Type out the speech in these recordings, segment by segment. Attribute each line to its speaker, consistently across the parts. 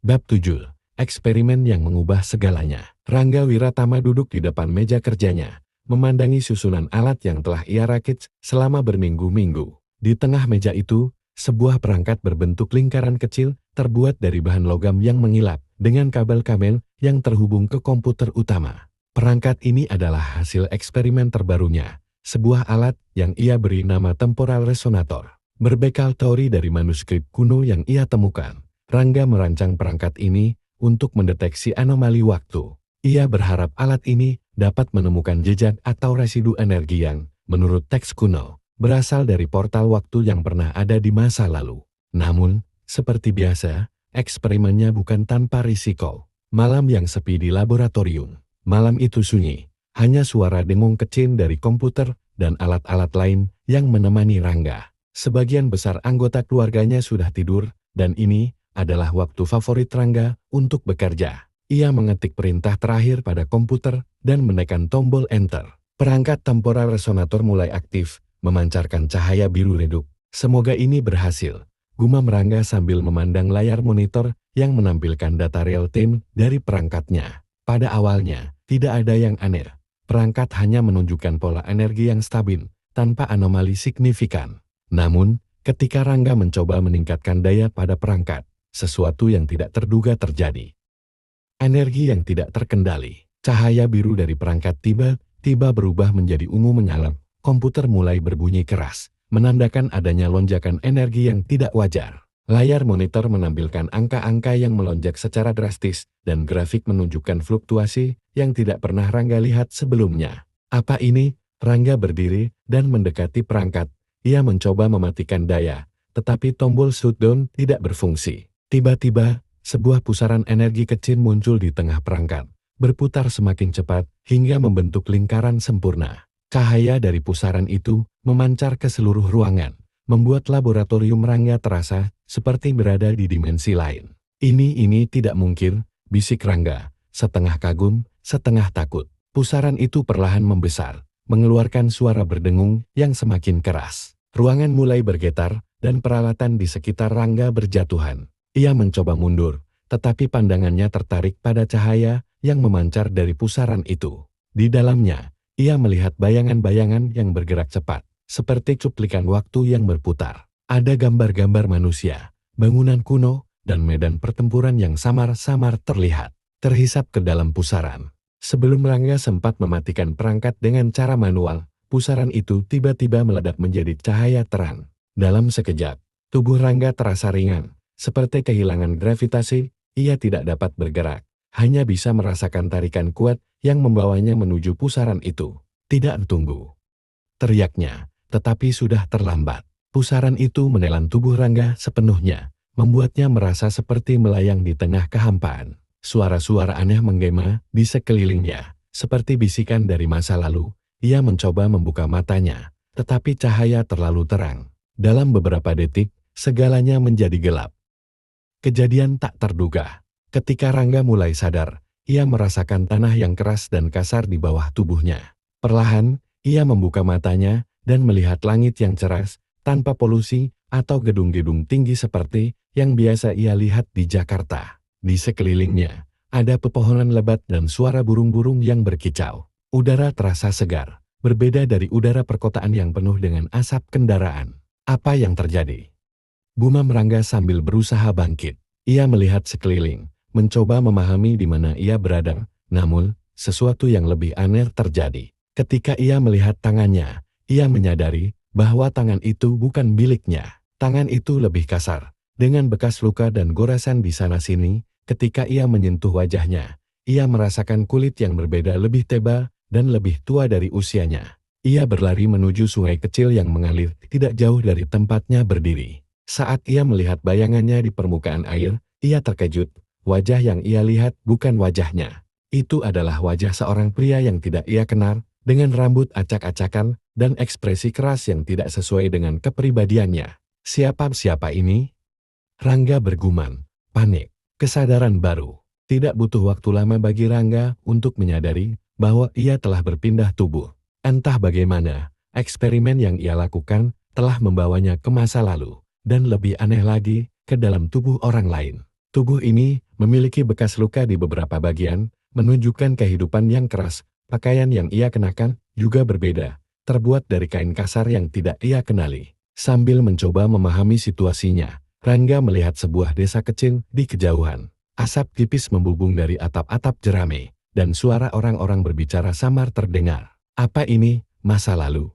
Speaker 1: Bab 7. Eksperimen yang mengubah segalanya. Rangga Wiratama duduk di depan meja kerjanya, memandangi susunan alat yang telah ia rakit selama berminggu-minggu. Di tengah meja itu, sebuah perangkat berbentuk lingkaran kecil terbuat dari bahan logam yang mengilap, dengan kabel-kabel yang terhubung ke komputer utama. Perangkat ini adalah hasil eksperimen terbarunya, sebuah alat yang ia beri nama temporal resonator. Berbekal teori dari manuskrip kuno yang ia temukan, Rangga merancang perangkat ini untuk mendeteksi anomali waktu. Ia berharap alat ini dapat menemukan jejak atau residu energi yang, menurut teks kuno, berasal dari portal waktu yang pernah ada di masa lalu. Namun, seperti biasa, eksperimennya bukan tanpa risiko. Malam yang sepi di laboratorium. Malam itu sunyi, hanya suara dengung kecil dari komputer dan alat-alat lain yang menemani Rangga. Sebagian besar anggota keluarganya sudah tidur, dan ini adalah waktu favorit Rangga untuk bekerja. Ia mengetik perintah terakhir pada komputer dan menekan tombol Enter. Perangkat temporal resonator mulai aktif, memancarkan cahaya biru redup. Semoga ini berhasil, gumam Rangga sambil memandang layar monitor yang menampilkan data real-time dari perangkatnya. Pada awalnya, tidak ada yang aneh. Perangkat hanya menunjukkan pola energi yang stabil, tanpa anomali signifikan. Namun, ketika Rangga mencoba meningkatkan daya pada perangkat, sesuatu yang tidak terduga terjadi. Energi yang tidak terkendali. Cahaya biru dari perangkat tiba-tiba berubah menjadi ungu menyala. Komputer mulai berbunyi keras, menandakan adanya lonjakan energi yang tidak wajar. Layar monitor menampilkan angka-angka yang melonjak secara drastis, dan grafik menunjukkan fluktuasi yang tidak pernah Rangga lihat sebelumnya. Apa ini? Rangga berdiri dan mendekati perangkat. Ia mencoba mematikan daya, tetapi tombol shutdown tidak berfungsi. Tiba-tiba, sebuah pusaran energi kecil muncul di tengah perangkat, berputar semakin cepat hingga membentuk lingkaran sempurna. Cahaya dari pusaran itu memancar ke seluruh ruangan, membuat laboratorium Rangga terasa seperti berada di dimensi lain. Ini tidak mungkin, bisik Rangga, setengah kagum, setengah takut. Pusaran itu perlahan membesar, mengeluarkan suara berdengung yang semakin keras. Ruangan mulai bergetar, dan peralatan di sekitar Rangga berjatuhan. Ia mencoba mundur, tetapi pandangannya tertarik pada cahaya yang memancar dari pusaran itu. Di dalamnya, ia melihat bayangan-bayangan yang bergerak cepat, seperti cuplikan waktu yang berputar. Ada gambar-gambar manusia, bangunan kuno, dan medan pertempuran yang samar-samar terlihat, terhisap ke dalam pusaran. Sebelum Rangga sempat mematikan perangkat dengan cara manual, pusaran itu tiba-tiba meledak menjadi cahaya terang. Dalam sekejap, tubuh Rangga terasa ringan. Seperti kehilangan gravitasi, ia tidak dapat bergerak, hanya bisa merasakan tarikan kuat yang membawanya menuju pusaran itu. Tidak tunggu, teriaknya, tetapi sudah terlambat. Pusaran itu menelan tubuh Rangga sepenuhnya, membuatnya merasa seperti melayang di tengah kehampaan. Suara-suara aneh menggema di sekelilingnya, seperti bisikan dari masa lalu. Ia mencoba membuka matanya, tetapi cahaya terlalu terang. Dalam beberapa detik, segalanya menjadi gelap. Kejadian tak terduga. Ketika Rangga mulai sadar, ia merasakan tanah yang keras dan kasar di bawah tubuhnya. Perlahan, ia membuka matanya dan melihat langit yang cerah, tanpa polusi atau gedung-gedung tinggi seperti yang biasa ia lihat di Jakarta. Di sekelilingnya, ada pepohonan lebat dan suara burung-burung yang berkicau. Udara terasa segar, berbeda dari udara perkotaan yang penuh dengan asap kendaraan. Apa yang terjadi? Gumam Rangga sambil berusaha bangkit. Ia melihat sekeliling, mencoba memahami di mana ia berada, namun sesuatu yang lebih aneh terjadi. Ketika ia melihat tangannya, ia menyadari bahwa tangan itu bukan miliknya. Tangan itu lebih kasar, dengan bekas luka dan goresan di sana-sini. Ketika ia menyentuh wajahnya, ia merasakan kulit yang berbeda, lebih tebal dan lebih tua dari usianya. Ia berlari menuju sungai kecil yang mengalir tidak jauh dari tempatnya berdiri. Saat ia melihat bayangannya di permukaan air, ia terkejut. Wajah yang ia lihat bukan wajahnya. Itu adalah wajah seorang pria yang tidak ia kenal, dengan rambut acak-acakan dan ekspresi keras yang tidak sesuai dengan kepribadiannya. Siapa ini? Rangga bergumam, panik, kesadaran baru. Tidak butuh waktu lama bagi Rangga untuk menyadari bahwa ia telah berpindah tubuh. Entah bagaimana, eksperimen yang ia lakukan telah membawanya ke masa lalu. Dan lebih aneh lagi, ke dalam tubuh orang lain. Tubuh ini memiliki bekas luka di beberapa bagian, menunjukkan kehidupan yang keras. Pakaian yang ia kenakan juga berbeda, terbuat dari kain kasar yang tidak ia kenali. Sambil mencoba memahami situasinya, Rangga melihat sebuah desa kecil di kejauhan. Asap tipis membubung dari atap-atap jerami, dan suara orang-orang berbicara samar terdengar. Apa ini? Masa lalu?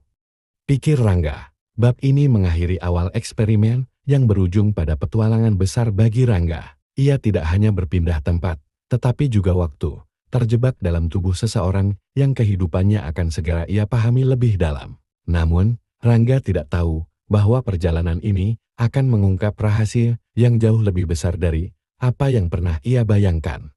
Speaker 1: Pikir Rangga. Bab ini mengakhiri awal eksperimen yang berujung pada petualangan besar bagi Rangga. Ia tidak hanya berpindah tempat, tetapi juga waktu, terjebak dalam tubuh seseorang yang kehidupannya akan segera ia pahami lebih dalam. Namun, Rangga tidak tahu bahwa perjalanan ini akan mengungkap rahasia yang jauh lebih besar dari apa yang pernah ia bayangkan.